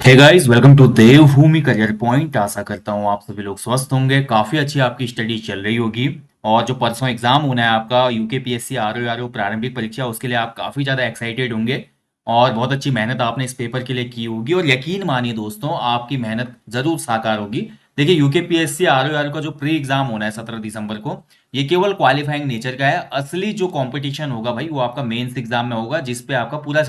Hey guys, welcome to Devbhoomi career point. आशा करता हूँ आप सभी लोग स्वस्थ होंगे। काफ़ी अच्छी आपकी स्टडी चल रही होगी। और जो परसों एग्जाम होना है आपका यूकेपीएससी आरओ प्रारंभिक परीक्षा, उसके लिए आप काफ़ी ज़्यादा एक्साइटेड होंगे। और बहुत अच्छी मेहनत आपने इस पेपर के लिए की होगी, और यकीन मानिए दोस्तों, आपकी मेहनत ज़रूर साकार होगी। देखिए, यूकेपीएससी आरओ का जो प्री एग्जाम होना है 17 दिसंबर को, ये केवल क्वालिफाइंग नेचर का है। असली जो कंपटीशन होगा भाई, वो आपका मेंस एग्जाम में होगा, जिसपे आपका पूरा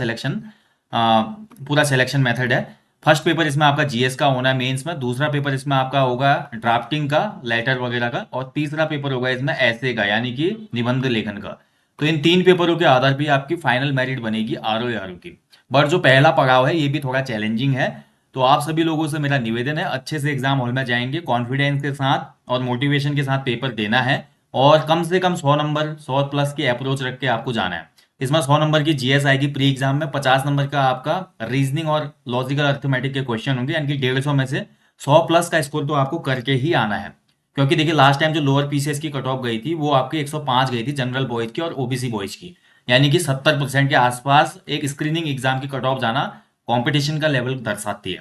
सिलेक्शन मेथड है। फर्स्ट पेपर इसमें आपका जीएस का होना है मेंस में, दूसरा पेपर इसमें आपका होगा ड्राफ्टिंग का, लेटर वगैरह का, और तीसरा पेपर होगा इसमें ऐसे का, यानी कि निबंध लेखन का। तो इन तीन पेपरों के आधार पर आपकी फाइनल मेरिट बनेगी आरओ की। बट जो पहला पड़ाव है, ये भी थोड़ा चैलेंजिंग है। तो आप सभी लोगों से मेरा निवेदन है, अच्छे से एग्जाम हॉल में जाएंगे, कॉन्फिडेंस के साथ और मोटिवेशन के साथ पेपर देना है। और कम से कम 100 नंबर, 100 प्लस की अप्रोच रख के आपको जाना है। इसमें 100 नंबर की जीएस आएगी प्री एग्जाम में, 50 नंबर का आपका रीजनिंग और लॉजिकल अर्थमेटिक के क्वेश्चन होंगे, यानी कि 150 में से 100 प्लस का स्कोर तो आपको करके ही आना है। क्योंकि देखिए, लास्ट टाइम जो लोअर पीसीएस की कट ऑफ गई थी, वो आपकी 105 गई थी जनरल बॉयज की और ओबीसी बॉयज की। यानी कि 70% के आसपास एक स्क्रीनिंग एग्जाम की कट ऑफ जाना कॉम्पिटिशन का लेवल दर्शाती है।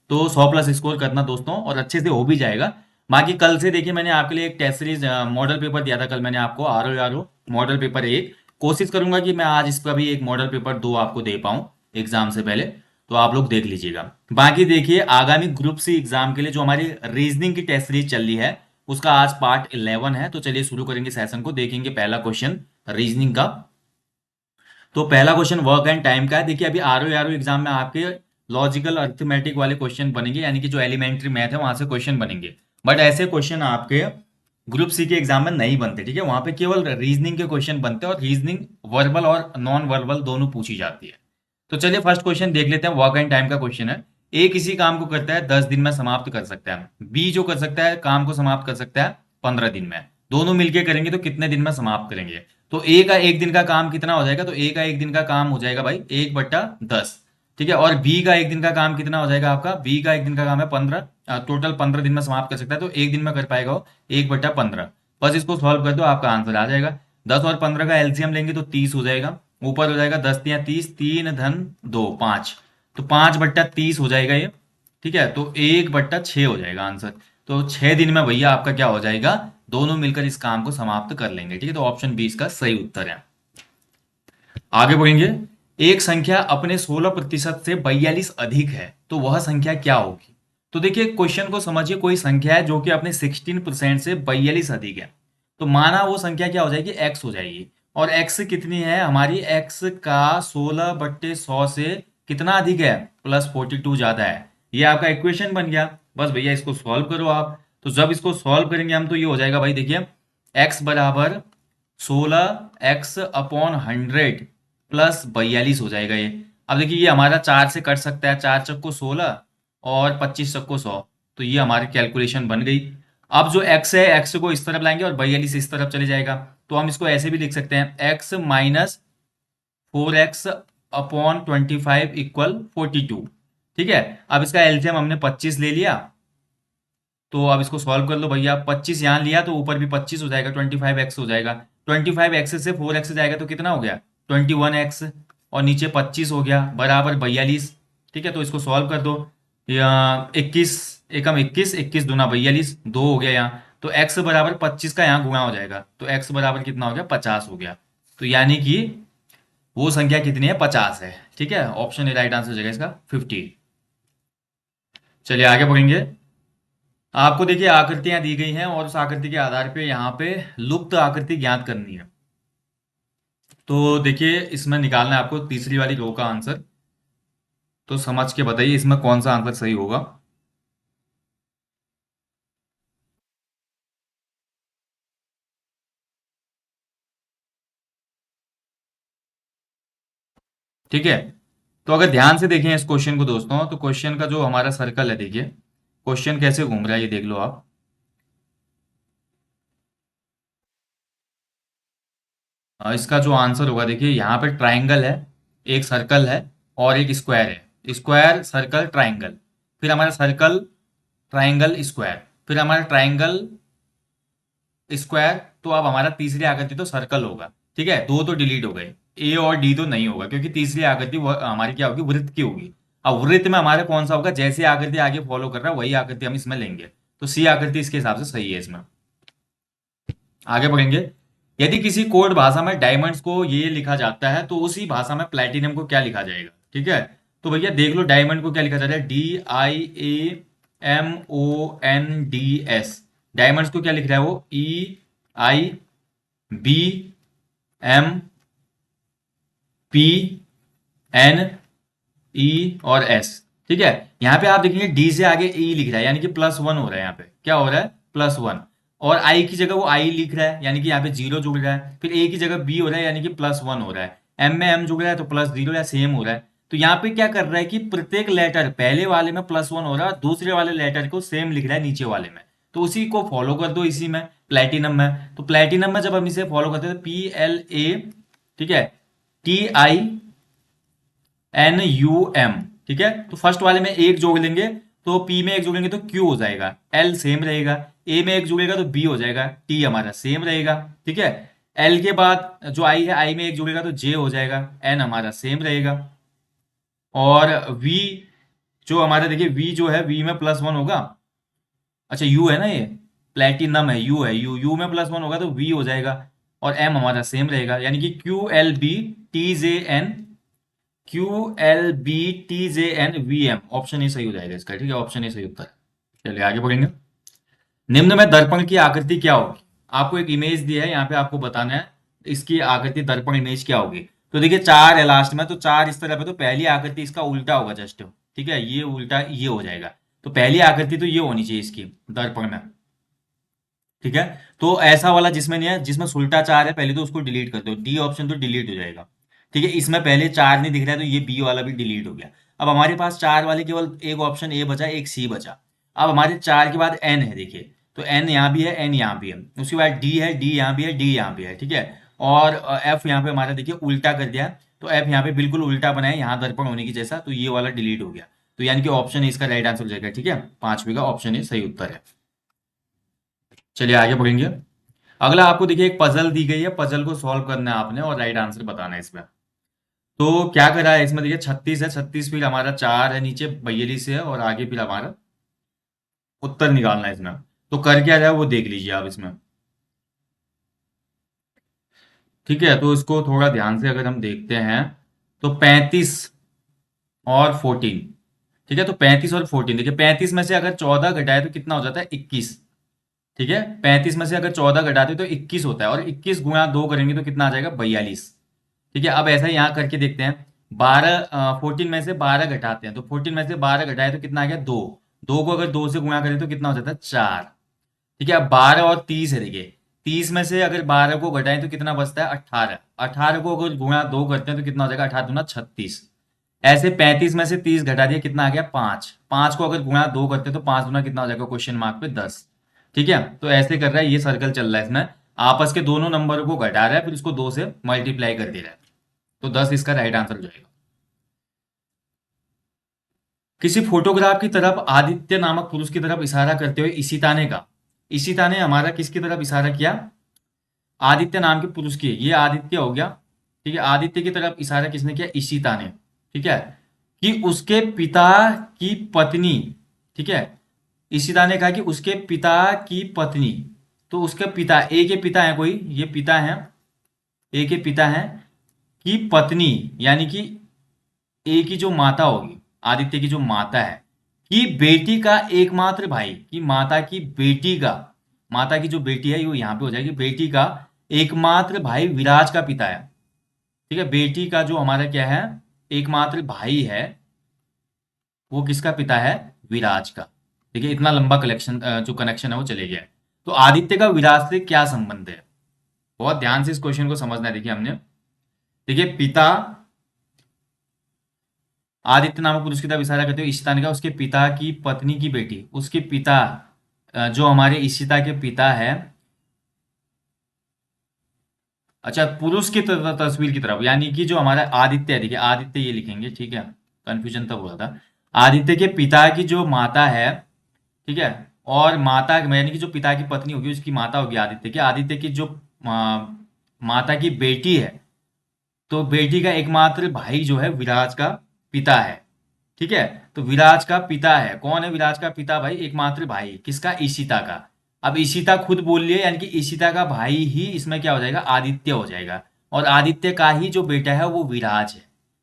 तो 100 प्लस स्कोर करना दोस्तों, और अच्छे से हो भी जाएगा। बाकी कल से देखिए, मैंने आपके लिए एक टेस्ट सीरीज मॉडल पेपर दिया था कल मैंने आपको, आरओ मॉडल पेपर एक। कोशिश करूंगा कि मैं आज इसका भी एक मॉडल पेपर दो आपको दे पाऊं एग्जाम से पहले। तो आप लोग देख लीजिएगा। बाकी देखिए, आगामी ग्रुप सी एग्जाम के लिए जो हमारी रीजनिंग की टेस्ट सीरीज चल रही है, उसका आज पार्ट 11 है। तो चलिए शुरू करेंगे सेशन को, देखेंगे पहला क्वेश्चन रीजनिंग का। तो पहला क्वेश्चन वर्क एंड टाइम का है। देखिए, अभी आरओ एग्जाम में आपके लॉजिकल अर्थमेटिक वाले क्वेश्चन बनेंगे, यानी कि जो एलिमेंट्री मैथ है वहां से क्वेश्चन बनेंगे। बट ऐसे क्वेश्चन आपके ग्रुप सी के एग्जाम में नहीं बनते, ठीक है। वहां पे केवल रीजनिंग के क्वेश्चन बनते हैं, और रीजनिंग वर्बल और नॉन वर्बल दोनों पूछी जाती है। तो चलिए फर्स्ट क्वेश्चन देख लेते हैं। वर्क एंड टाइम का क्वेश्चन है। ए किसी काम को करता है 10 दिन में समाप्त कर सकता है। बी जो कर सकता है काम को समाप्त कर सकता है 15 दिन में। दोनों मिलके करेंगे तो कितने दिन में समाप्त करेंगे? तो ए का एक दिन का काम कितना हो जाएगा? तो ए का एक दिन का काम हो जाएगा भाई 1/10। ठीक है। और बी का एक दिन का काम कितना हो जाएगा आपका? बी का एक दिन का काम है 15, टोटल 15 दिन में समाप्त कर सकता है, तो एक दिन में कर पाएगा वो 1/15। बस इसको सॉल्व कर दो, आपका आंसर आ जाएगा। 10 और 15 का एलसीएम लेंगे तो 30 हो जाएगा। ऊपर हो जाएगा 10 × 3 = 30, 3 धन 2 5। तो 5/30 हो जाएगा ये। ठीक है। तो 1/6 हो जाएगा आंसर। तो 6 दिन में भैया आपका क्या हो जाएगा? दोनों मिलकर इस काम को समाप्त कर लेंगे। ठीक है। तो ऑप्शन 20 का सही उत्तर है। आगे बढ़ेंगे। एक संख्या अपने 16% से 42 अधिक है, तो वह संख्या क्या होगी? तो देखिए, क्वेश्चन को समझिए। कोई संख्या है जो कि अपने 16% से 42 अधिक है। तो माना वो संख्या क्या हो जाएगी? एक्स हो जाएगी। और एक्स कितनी है हमारी? एक्स का 16/100 से कितना अधिक है? +42 ज्यादा है। ये आपका इक्वेशन बन गया। बस भैया इसको सॉल्व करो आप। तो जब इसको सॉल्व करेंगे हम, तो ये हो जाएगा भाई, देखिए, एक्स बराबर 16x/100 +42 हो जाएगा ये। अब देखिए, ये हमारा 4 से कट सकता है, 4 × 16 और 25 × 100। तो ये हमारी कैलकुलेशन बन गई। अब जो x है, x को इस तरफ लाएंगे और 42 इस तरफ चले जाएगा। तो हम इसको ऐसे भी लिख सकते हैं, x - 4x/25 = 42। ठीक है। अब इसका एलसीएम हमने 25 ले लिया। तो अब इसको सॉल्व कर लो भैया। 25 यहाँ लिया तो ऊपर भी 25 हो जाएगा, 25x हो जाएगा। 25x से 4x जाएगा तो कितना हो गया? 21x। और नीचे 25 हो गया बराबर 42। ठीक है। तो इसको सॉल्व कर दो। या 21 एकम 21, 21 दूना 42, 2 हो गया यहाँ। तो x बराबर 25 का यहाँ गुणा हो जाएगा, तो x बराबर कितना हो गया? 50 हो गया। तो यानी कि वो संख्या कितनी है? 50 है। ठीक है। ऑप्शन ए राइट आंसर हो जाएगा इसका 50। चलिए आगे बढ़ेंगे। आपको देखिए आकृतियां दी गई हैं, और उस आकृति के आधार पे यहाँ पे लुप्त आकृति ज्ञात करनी है। तो देखिए, इसमें निकालना है आपको तीसरी वाली रो का आंसर। तो समझ के बताइए इसमें कौन सा आंसर सही होगा। ठीक है। तो अगर ध्यान से देखें इस क्वेश्चन को दोस्तों, तो क्वेश्चन का जो हमारा सर्कल है, देखिए क्वेश्चन कैसे घूम रहा है, ये देख लो आप। इसका जो आंसर होगा, देखिए यहाँ पे ट्राइंगल है, एक सर्कल है, और एक स्क्वायर है। Square, circle, triangle. फिर हमारा सर्कल, ट्राइंगल, स्क्वायर। फिर हमारा ट्राइंगल, स्क्वायर। तो अब हमारा तीसरी आकृति तो सर्कल होगा। ठीक है। दो तो डिलीट हो गए, ए और डी तो नहीं होगा, क्योंकि तीसरी आकृति हमारी क्या होगी? वृत्त की होगी। अब वृत्त में हमारा कौन सा होगा, जैसे आकृति आगे फॉलो कर रहा है वही आकृति हम इसमें लेंगे, तो सी आकृति इसके हिसाब से सही है इसमें। आगे बढ़ेंगे। यदि किसी कोड भाषा में डायमंड्स को ये लिखा जाता है तो उसी भाषा में प्लेटिनम को क्या लिखा जाएगा, ठीक है। तो भैया देख लो, डायमंड को क्या लिखा जाता है, DIAMONDS। डायमंड्स को क्या लिख रहा है वो, EIBMPNE और S, ठीक है। यहाँ पे आप देखेंगे डी से आगे ई लिख रहा है, यानी कि +1 हो रहा है, यहाँ पे क्या हो रहा है, +1। और आई की जगह वो आई लिख रहा है, यानी कि यहाँ पे 0 जुड़ रहा है। फिर ए की जगह बी हो रहा है, यानी कि +1 हो रहा है। एम में एम जुड़ रहा है तो +0 या सेम हो रहा है। तो यहाँ पे क्या कर रहा है कि प्रत्येक लेटर पहले वाले में +1 हो रहा है, दूसरे वाले लेटर को सेम लिख रहा है नीचे वाले में। तो उसी को फॉलो कर दो इसी में, प्लेटिनम में। तो प्लेटिनम में जब हम इसे फॉलो करते हैं तो PLA, ठीक है, TINUM, ठीक है। तो फर्स्ट वाले में एक जोड़ लेंगे तो पी में एक जोड़ेंगे तो क्यू हो जाएगा, एल सेम रहेगा, ए में एक जुड़ेगा तो बी हो जाएगा, टी हमारा सेम रहेगा, ठीक है। एल के बाद जो आई है, आई में एक जुड़ेगा तो जे हो जाएगा, एन हमारा सेम रहेगा। और वी जो हमारा देखिए, वी जो है, वी में +1 होगा। अच्छा यू है ना, ये प्लेटिनम है, यू है, यू में +1 होगा तो वी हो जाएगा। और एम हमारा सेम रहेगा, यानी कि QLBTJN ऑप्शन ए सही हो जाएगा इसका, ठीक है। ऑप्शन ए सही उत्तर है। चलिए आगे बढ़ेंगे। निम्न में दर्पण की आकृति क्या होगी। आपको एक इमेज दी है, यहाँ पे आपको बताना है इसकी आकृति, दर्पण इमेज क्या होगी। तो देखिए 4 है लास्ट में, तो 4 इस तरह पे, तो पहली आकृति इसका उल्टा होगा जस्ट, ठीक है, ये उल्टा ये हो जाएगा। तो पहली आकृति तो ये होनी चाहिए इसकी दर्पण में, ठीक है। तो ऐसा वाला जिसमें नहीं है, जिसमें उल्टा 4 है, पहले तो उसको डिलीट कर दो, डी ऑप्शन तो डिलीट हो जाएगा, ठीक है। इसमें पहले 4 नहीं दिख रहा है तो ये बी वाला भी डिलीट हो गया। अब हमारे पास 4 वाले केवल एक ऑप्शन ए बचा, एक सी बचा। अब हमारे 4 के बाद एन है, देखिए, तो एन यहाँ भी है, एन यहाँ भी है। उसके बाद डी है, डी यहाँ भी है, डी यहाँ भी है, ठीक है। और एफ यहाँ पे हमारा देखिए उल्टा कर दिया, तो एफ यहाँ पे बिल्कुल उल्टा बना है, यहाँ दर्पण होने की जैसा, तो ये वाला डिलीट हो गया। तो यानी कि ऑप्शन ए इसका राइट आंसर हो जाएगा, ठीक है। 5वीं का ऑप्शन ए सही उत्तर है। चलिए आगे बढ़ेंगे। अगला आपको देखिए एक पजल दी गई है, पजल को सॉल्व करना है आपने और राइट आंसर बताना है इसमें। तो क्या करा है इसमें, देखिए 36 है, 36 फिर हमारा 4 है, नीचे 42 है, और आगे फिर हमारा उत्तर निकालना है इसमें। तो कर क्या जाए वो देख लीजिए आप इसमें, ठीक है। तो इसको थोड़ा ध्यान से अगर हम देखते हैं तो 35 और 14, ठीक है। तो 35 और 14, देखिए 35 में से अगर 14 घटाए तो कितना हो जाता है, 21, ठीक है। 35 में से अगर 14 घटाते तो 21 होता है, और 21 गुणा 2 करेंगे तो कितना आ जाएगा, 42, ठीक है। अब ऐसा ही यहाँ करके देखते हैं, 14 में से 12 घटाते हैं, तो 14 में से 12 घटाए तो कितना आ गया, 2। 2 को अगर 2 से गुणा करें तो कितना हो जाता है, 4, ठीक है। अब 12 और 30 है, देखिए 30 में से अगर 12 को घटाएं तो कितना बचता है, 18। 18 को अगर गुणा 2 करते हैं तो कितना हो जाएगा, 18 दूना 36। ऐसे 35 में से 30 घटा दिया, कितना आ गया, 5। 5 को अगर गुणा 2 करते हैं तो 5 दूना कितना हो जाएगा, क्वेश्चन मार्क पे 10, ठीक है। तो ऐसे कर रहा है, ये सर्कल चल रहा है इसमें, आपस के दोनों नंबर को घटा रहा है, फिर उसको 2 से मल्टीप्लाई कर दे रहा है। तो 10 इसका राइट आंसर हो जाएगा। किसी फोटोग्राफ की तरफ आदित्य नामक पुरुष की तरफ इशारा करते हुए इशिता ने कहा, इशिता ने हमारा किसकी तरफ इशारा किया, आदित्य नाम के पुरुष की, ये आदित्य हो गया, ठीक है। आदित्य की तरफ इशारा किसने किया, इशिता ने, ठीक है, कि उसके पिता की पत्नी, ठीक है। इशिता ने कहा कि उसके पिता की पत्नी, तो उसके पिता, ए के पिता है कोई, ये पिता है, ए के पिता है, की पत्नी, यानी कि ए की जो माता होगी, आदित्य की जो माता है, कि बेटी का एकमात्र भाई, कि माता की बेटी का, माता की जो बेटी है वो यहाँ पे हो जाएगी, बेटी का एकमात्र भाई विराज का पिता है, ठीक है। बेटी का जो हमारा क्या है, एकमात्र भाई है, वो किसका पिता है, विराज का। देखिए इतना लंबा कलेक्शन, जो कनेक्शन है वो चले गया है। तो आदित्य का विराज से क्या संबंध है, बहुत ध्यान से इस क्वेश्चन को समझना है। देखिए हमने, देखिए पिता, आदित्य नामक पुरुष की तरफ इशारा करते हुए इशिता ने कहा उसके पिता की पत्नी की बेटी, उसके पिता, जो हमारे इशिता के पिता है, अच्छा पुरुष की तस्वीर की तरफ, यानी कि जो हमारा आदित्य है, देखिए आदित्य ये लिखेंगे, ठीक है, कंफ्यूजन तब हुआ था। आदित्य के पिता की जो माता है, ठीक है, और माता यानी कि जो पिता की पत्नी होगी उसकी माता होगी आदित्य की, आदित्य की जो माता की बेटी है, तो बेटी का एकमात्र भाई जो है विराज का पिता है, ठीक है। तो विराज का पिता है, कौन है विराज का पिता भाई? एकमात्र भाई किसका? ईशिता का। अब ईशिता खुद बोल रही है, यानी कि ईशिता का भाई ही इसमें क्या हो जाएगा? आदित्य हो जाएगा। और आदित्य का ही जो बेटा है वो विराज है,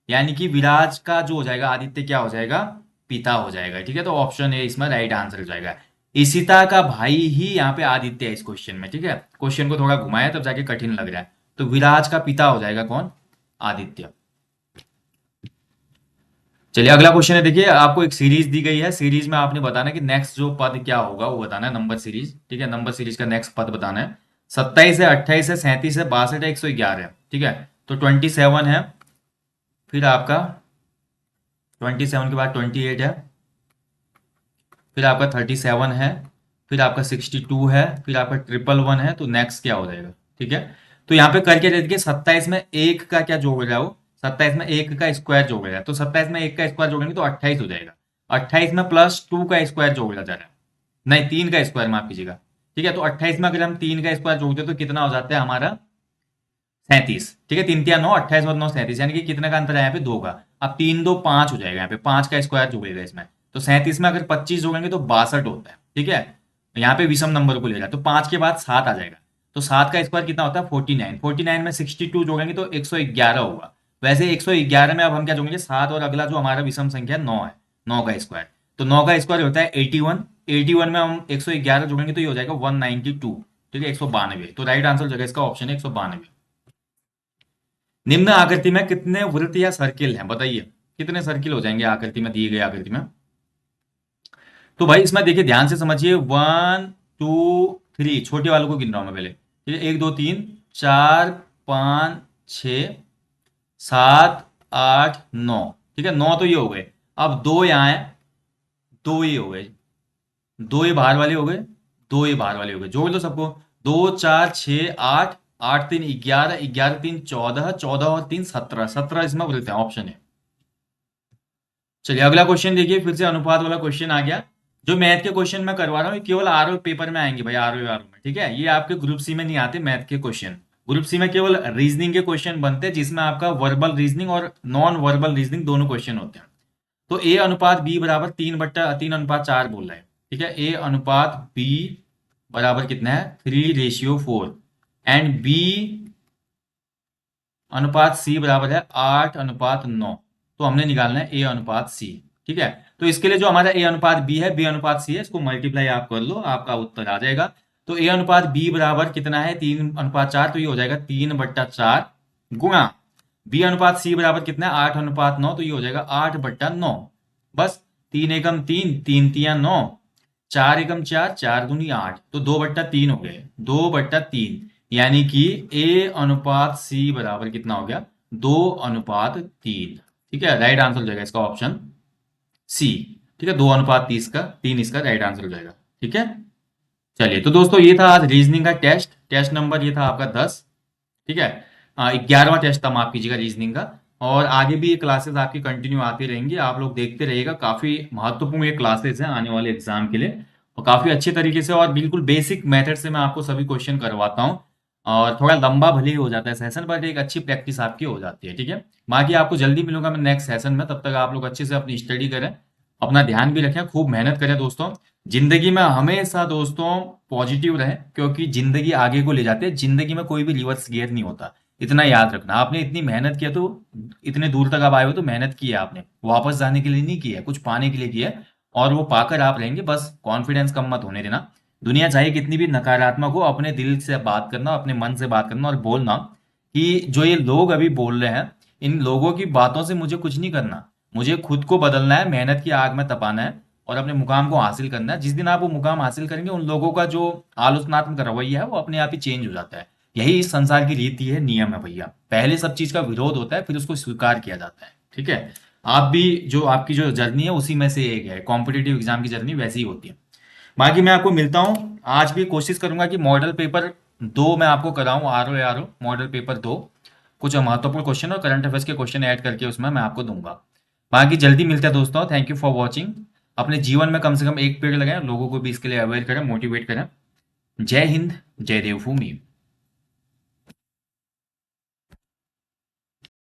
यानी कि विराज का जो हो जाएगा आदित्य क्या हो जाएगा? पिता हो जाएगा। ठीक है, तो ऑप्शन ए इसमें राइट आंसर हो जाएगा। ईशिता का भाई ही यहाँ पे आदित्य है इस क्वेश्चन में। ठीक है, क्वेश्चन को थोड़ा घुमाया तब जाके कठिन लग रहा है। तो विराज का पिता हो जाएगा कौन? आदित्य। चलिए अगला क्वेश्चन है, देखिए आपको एक सीरीज दी गई है, सीरीज में आपने बताना है कि नेक्स्ट जो पद क्या होगा वो बताना है, नंबर सीरीज। ठीक है, नंबर सीरीज का नेक्स्ट पद बताना है। 27 है, 28 है, 37 है, 62 है, 111 है। ठीक है, तो 27 है, फिर आपका 27 के बाद 28 है, फिर आपका 37 है, फिर आपका 62 है, फिर आपका 111 है। तो नेक्स्ट क्या हो जाएगा? ठीक है, तो यहाँ पे करके देखिए 27 में एक का क्या जोड़ रहा है वो? 27 में एक का स्क्वायर जोड़ रहा है, तो 27 में एक का स्क्वायर जोड़ेंगे तो 28 हो जाएगा। 28 में प्लस 2 का स्क्वायर जोड़ा जा रहा है, नहीं 3 का स्क्वायर, माफ कीजिएगा। ठीक है, तो 28 में अगर हम 3 का स्क्वायर जोड़ते हैं तो कितना हो जाता है हमारा? 37। ठीक है, 3 3 9, 28 और 9 37, यानी कि कितने का अंतर है यहाँ पे? 2 का। अब 3 2 5 हो जाएगा, यहाँ पे 5 का स्क्वायर जोड़ेगा इसमें, तो 37 में अगर 25 जोड़ेंगे तो 62 होता है। ठीक है, यहाँ पे विषम नंबर को ले रहा है, तो 5 के बाद 7 आ जाएगा, तो 7 का स्क्वायर कितना होता है? 49। 49 में 62 जोड़ेंगे तो 111 होगा। वैसे 111 में अब हम क्या जोड़ेंगे? 7 और अगला जो हमारा विषम संख्या 9 है, 9 का स्क्वायर, तो 9 का स्क्वायर होता है 81। 81 में हम 111 जोड़ेंगे तो ये हो जाएगा 192। ठीक है, 192। तो राइट आंसर हो जाएगा इसका ऑप्शन है 192। निम्न आकृति में कितने वृत्त या सर्किल हैं? बताइए कितने सर्किल हो जाएंगे आकृति में, दी गई आकृति में। तो भाई इसमें देखिए ध्यान से समझिए, 1 2 3, छोटे वालों को गिन रहा हूं मैं पहले। ठीक है, 1 2 3 4 5 6 7 8 9। ठीक है, 9 तो ये हो गए। अब दो यहाँ है, दो ये हो गए, दो ये बाहर वाले हो गए, दो ये बाहर वाले हो गए, जोड़ लो सबको। 2 4 6 8, 8 3 11, 11 3 14, 14 और 3 17, 17 इसमें बोलते हैं, ऑप्शन है। चलिए अगला क्वेश्चन देखिए, फिर से अनुपात वाला क्वेश्चन आ गया। जो मैथ के क्वेश्चन मैं करवा रहा हूँ ये केवल आरओ पेपर में आएंगे भाई, आरओ में। ठीक है, ये आपके ग्रुप सी में नहीं आते मैथ के क्वेश्चन। ग्रुप सी में केवल रीजनिंग के क्वेश्चन बनते हैं, जिसमें आपका वर्बल रीजनिंग और नॉन वर्बल रीजनिंग दोनों क्वेश्चन होते हैं। तो ए अनुपात बी बराबर 3/3 अनुपात 4 बोल रहा है। ठीक है, ए अनुपात बी बराबर कितना है? 3:4। एंड बी अनुपात सी बराबर है 8:9। तो हमने निकालना है ए अनुपात सी। ठीक है, तो इसके लिए जो हमारा ए अनुपात बी है, बी अनुपात सी है, इसको मल्टीप्लाई आप कर लो, आपका उत्तर आ जाएगा। तो ए अनुपात बी बराबर कितना है? 3/4, तो ये हो जाएगा 3/4 गुणा बी अनुपात सी बराबर कितना है? 8:9, तो ये हो जाएगा 8/9। बस 3 एकम 3, 3 3 9, 4 एकम 4, 4 दूनी 8, तो 2/3 हो गए, 2/3। यानी कि ए अनुपात सी बराबर कितना हो गया? 2/3। ठीक है, राइट आंसर हो जाएगा इसका ऑप्शन सी। ठीक है, 2/3 का 3 इसका राइट आंसर हो जाएगा। ठीक है, चलिए तो दोस्तों ये था आज रीजनिंग का टेस्ट। टेस्ट नंबर ये था आपका 10। ठीक है, 11वां टेस्ट था, माफ कीजिएगा, रीजनिंग का। और आगे भी ये क्लासेस आपकी कंटिन्यू आती रहेंगी, आप लोग देखते रहिएगा। काफी महत्वपूर्ण ये क्लासेस हैं आने वाले एग्जाम के लिए, और काफी अच्छे तरीके से और बिल्कुल बेसिक मेथड से मैं आपको सभी क्वेश्चन करवाता हूँ। और थोड़ा लंबा भले ही हो जाता है सेशन, बट एक अच्छी प्रैक्टिस आपकी हो जाती है। ठीक है, बाकी आपको जल्दी मिलूंगा मैं नेक्स्ट सेशन में, तब तक आप लोग अच्छे से अपनी स्टडी करें, अपना ध्यान भी रखें, खूब मेहनत करें दोस्तों। जिंदगी में हमेशा दोस्तों पॉजिटिव रहें, क्योंकि जिंदगी आगे को ले जाते हैं, जिंदगी में कोई भी रिवर्स गियर नहीं होता। इतना याद रखना, आपने इतनी मेहनत किया तो इतने दूर तक आप आए हो, तो मेहनत की है आपने, वापस जाने के लिए नहीं की है, कुछ पाने के लिए की है, और वो पाकर आप रहेंगे। बस कॉन्फिडेंस कम मत होने देना। दुनिया चाहे कितनी भी नकारात्मक हो, अपने दिल से बात करना, अपने मन से बात करना, और बोलना कि जो ये लोग अभी बोल रहे हैं, इन लोगों की बातों से मुझे कुछ नहीं करना, मुझे खुद को बदलना है, मेहनत की आग में तपाना है, और अपने मुकाम को हासिल करना है। जिस दिन आप वो मुकाम हासिल करेंगे, उन लोगों का जो आलोचनात्मक रवैया है वो अपने आप ही चेंज हो जाता है। यही इस संसार की रीति है, नियम है भैया। पहले सब चीज का विरोध होता है, फिर उसको स्वीकार किया जाता है। ठीक है, आप भी जो आपकी जो जर्नी है उसी में से एक है, कॉम्पिटेटिव एग्जाम की जर्नी वैसी ही होती है। बाकी मैं आपको मिलता हूँ, आज भी कोशिश करूंगा कि मॉडल पेपर 2 मैं आपको कराऊं, आर ओ मॉडल पेपर 2, कुछ महत्वपूर्ण क्वेश्चन और करंट अफेयर्स के क्वेश्चन ऐड करके उसमें मैं आपको दूंगा। बाकी जल्दी मिलते हैं दोस्तों, थैंक यू फॉर वॉचिंग। अपने जीवन में कम से कम एक पेड़ लगाएं, लोगों को भी इसके लिए अवेयर करें, मोटिवेट करें। जय हिंद, जय देवभूमि।